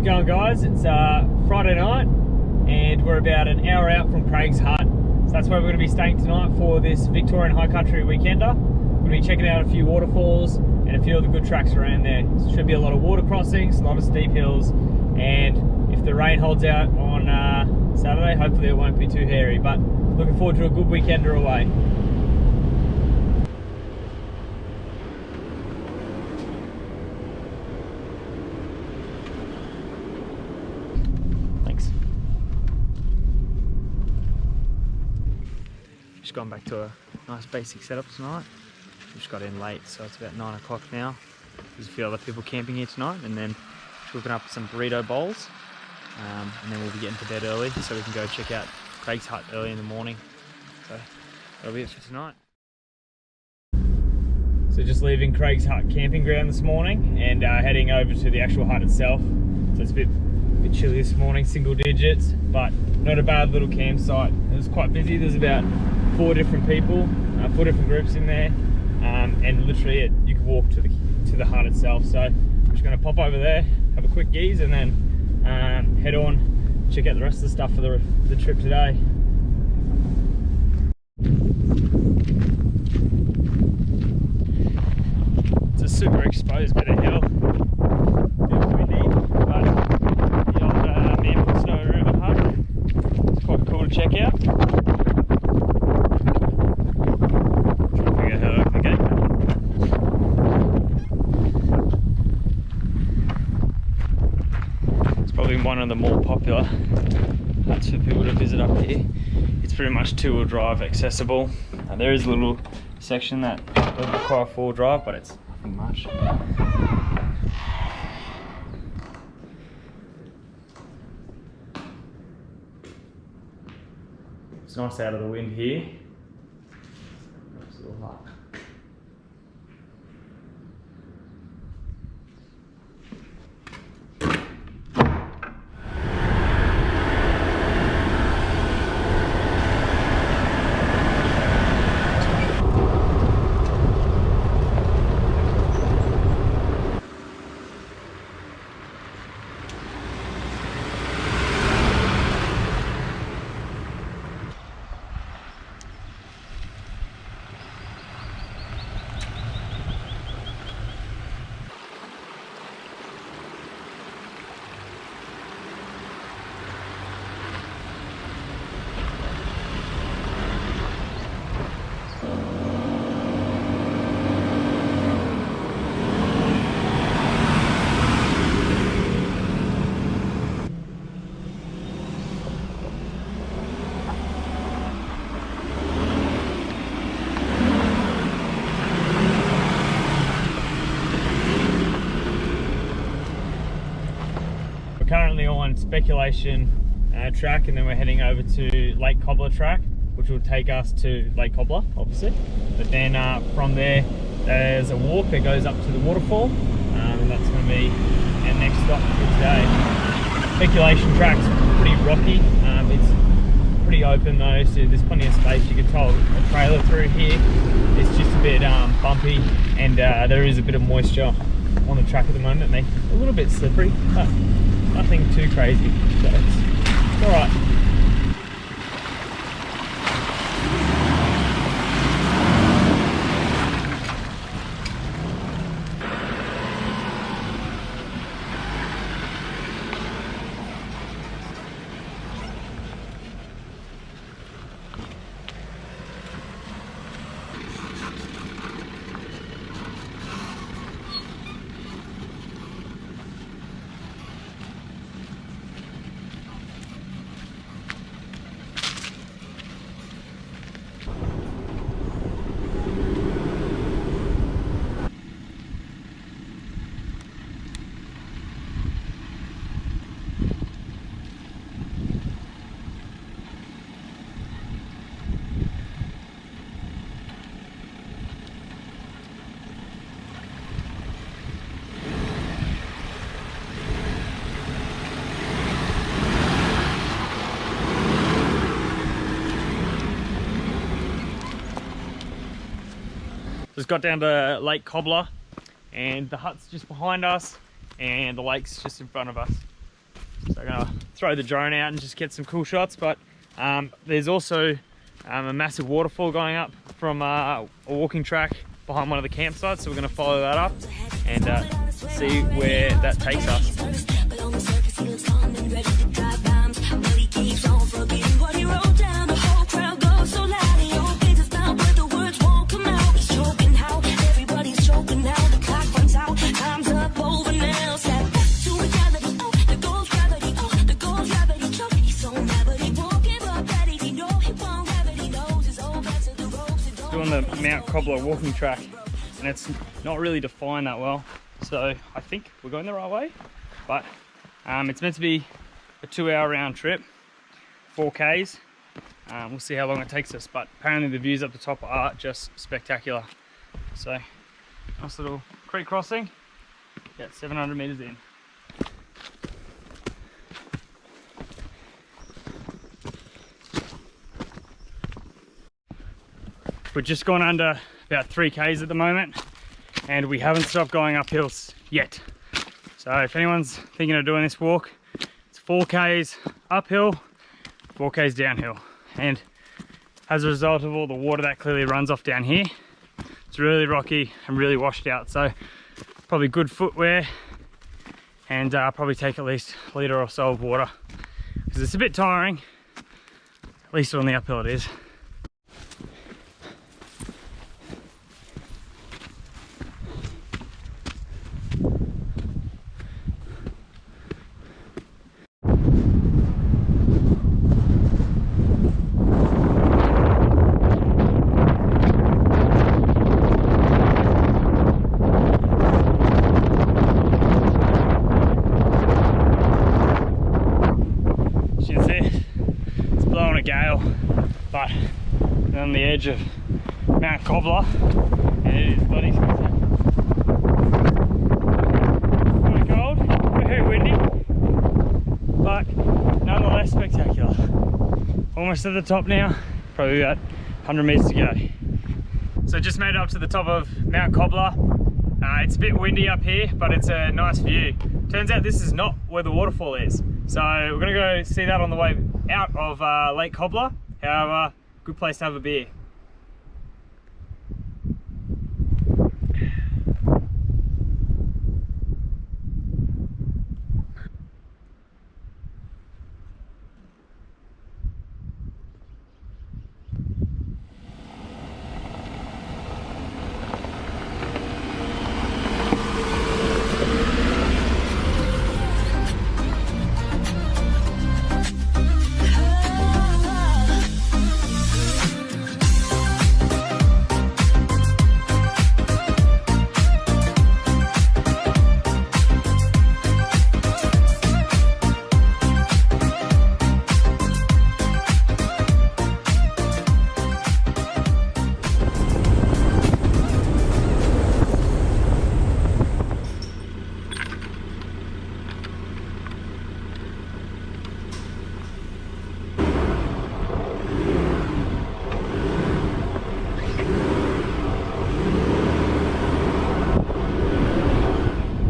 it going, guys? It's Friday night and we're about an hour out from Craig's Hut. So that's where we're going to be staying tonight for this Victorian high country weekender. We're going to be checking out a few waterfalls and a few of the good tracks around there. So should be a lot of water crossings, a lot of steep hills, and if the rain holds out on Saturday, hopefully it won't be too hairy. But looking forward to a good weekender away. Just gone back to a nice basic setup tonight. We just got in late, so it's about 9 o'clock now. There's a few other people camping here tonight, and then whipping up some burrito bowls, and then we'll be getting to bed early so we can go check out Craig's Hut early in the morning. So that'll be it for tonight. So just leaving Craig's Hut camping ground this morning and heading over to the actual hut itself. So it's a bit chilly this morning, single digits, but not a bad little campsite. It was quite busy. There's about 4 different people, 4 different groups in there, and literally you can walk to the hut itself. So I'm just going to pop over there, have a quick geeze, and then head on, check out the rest of the stuff for the trip today. It's a super exposed bit of hill. It's windy, but the old Manful Snow River hut. It's quite cool to check out. One of the more popular huts for people to visit up here. It's pretty much 2-wheel drive accessible. There is a little section that does require 4-wheel drive, but it's nothing much. It's nice out of the wind here. Nice little hut. Currently on Speculation track, and then we're heading over to Lake Cobbler track, which will take us to Lake Cobbler, obviously. But then from there, there's a walk that goes up to the waterfall, and that's going to be our next stop for today. Speculation track's pretty rocky. It's pretty open though, so there's plenty of space. You can tow a trailer through here. It's just a bit bumpy, and there is a bit of moisture on the track at the moment, making it a little bit slippery, but nothing too crazy, so it's alright. Just got down to Lake Cobbler, and the hut's just behind us and the lake's just in front of us. So I'm gonna throw the drone out and just get some cool shots. But there's also a massive waterfall going up from a walking track behind one of the campsites. So we're gonna follow that up and see where that takes us. Doing the Mount Cobbler walking track, and it's not really defined that well, so I think we're going the right way, but it's meant to be a 2-hour round trip, 4Ks. We'll see how long it takes us, but apparently the views up the top are just spectacular. So nice little creek crossing, about 700 meters in. We're just gone under about 3Ks at the moment, and we haven't stopped going up hills yet. So if anyone's thinking of doing this walk, it's 4Ks uphill, 4Ks downhill. And as a result of all the water that clearly runs off down here, it's really rocky and really washed out. So probably good footwear, and probably take at least a litre or so of water, because it's a bit tiring, at least on the uphill it is. But we're on the edge of Mount Cobbler, and it is bloody quite cold, very windy, but nonetheless spectacular. Almost at the top now, probably about 100 meters to go. So just made it up to the top of Mount Cobbler. It's a bit windy up here, but it's a nice view. Turns out this is not where the waterfall is. So we're gonna go see that on the way out of Lake Cobbler. However, good place to have a beer.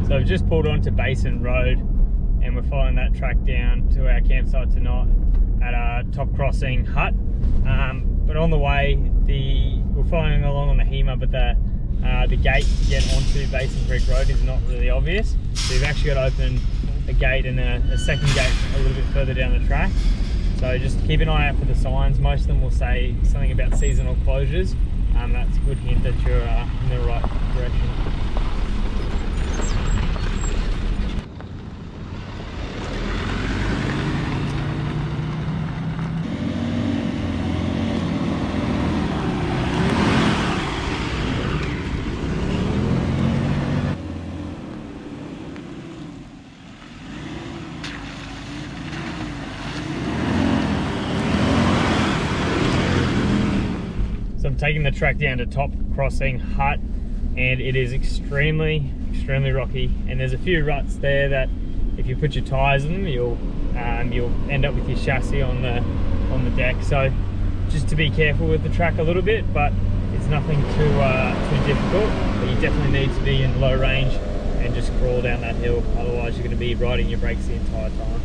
So we've just pulled onto Basin Road, and we're following that track down to our campsite tonight at our top crossing hut. But on the way, we're following along on the HEMA, but the gate to get onto Basin Creek Road is not really obvious. So you've actually got to open a gate and a second gate a little bit further down the track. So just keep an eye out for the signs. Most of them will say something about seasonal closures. That's a good hint that you're in the right direction. So I'm taking the track down to top crossing hut, and it is extremely rocky, and there's a few ruts there that if you put your tyres in them, you'll end up with your chassis on the deck. So just to be careful with the track a little bit, but it's nothing too difficult. But you definitely need to be in low range and just crawl down that hill, otherwise you're going to be riding your brakes the entire time.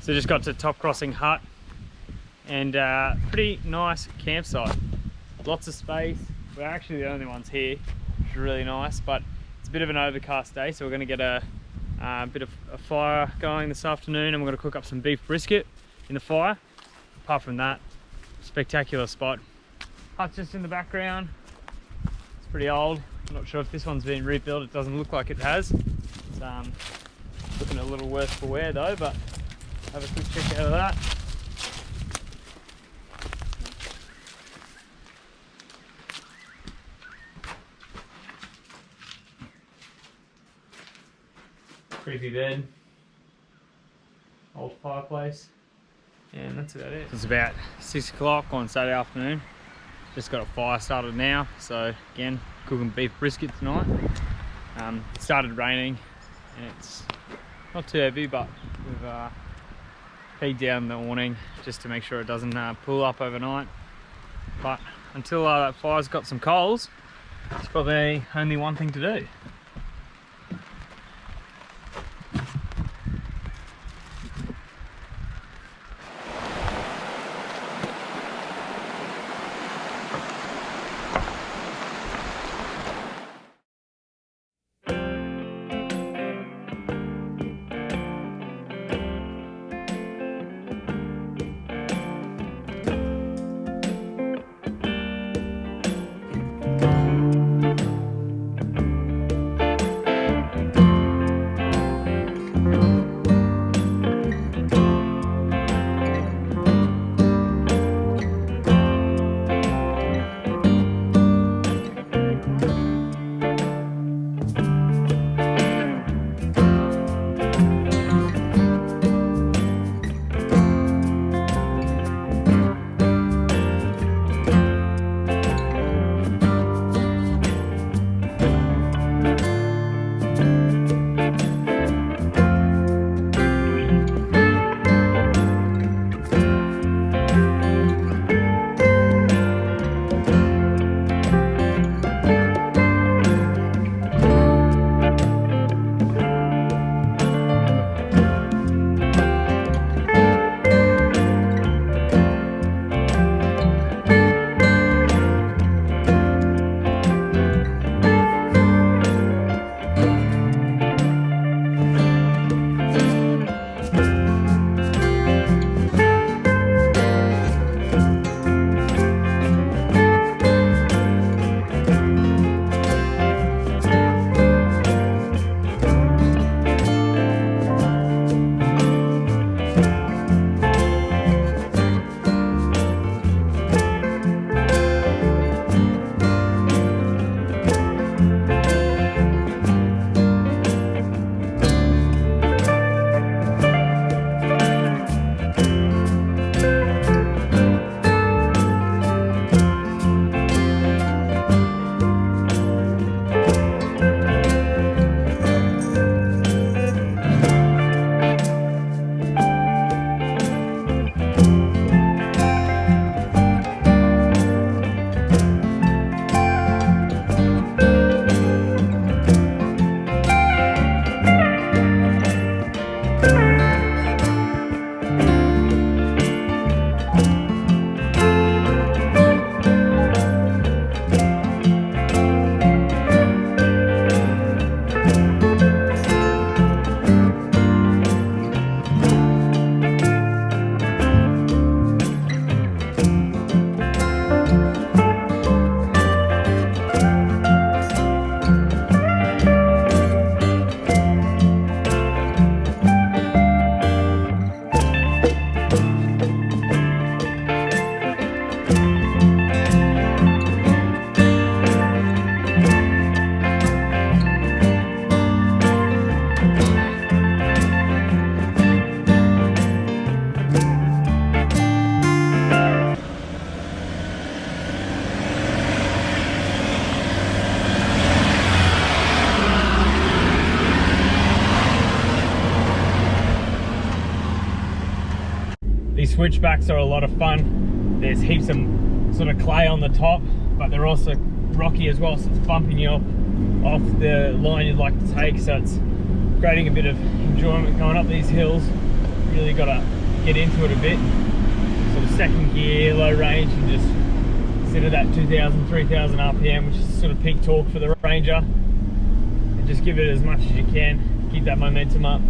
So just got to Top Crossing Hut, and pretty nice campsite. Lots of space. We're actually the only ones here, which is really nice, but it's a bit of an overcast day, so we're going to get a bit of a fire going this afternoon, and we're going to cook up some beef brisket in the fire. Apart from that, spectacular spot. Hut's just in the background. It's pretty old. I'm not sure if this one's been rebuilt. It doesn't look like it has. It's looking a little worse for wear though, but have a quick check out of that. Creepy bed, old fireplace, and that's about it. It's about 6 o'clock on Saturday afternoon. Just got a fire started now, so again, cooking beef brisket tonight. It started raining, and it's not too heavy, but we've pegged down the awning just to make sure it doesn't pull up overnight. But until that fire's got some coals, it's probably only one thing to do. These switchbacks are a lot of fun. There's heaps of sort of clay on the top, but they're also rocky as well, so it's bumping you off the line you'd like to take, so it's creating a bit of enjoyment going up these hills. Really got to get into it a bit. Sort of second gear, low range, and just sit at that 2,000, 3,000 RPM, which is sort of peak torque for the Ranger. And just give it as much as you can, keep that momentum up.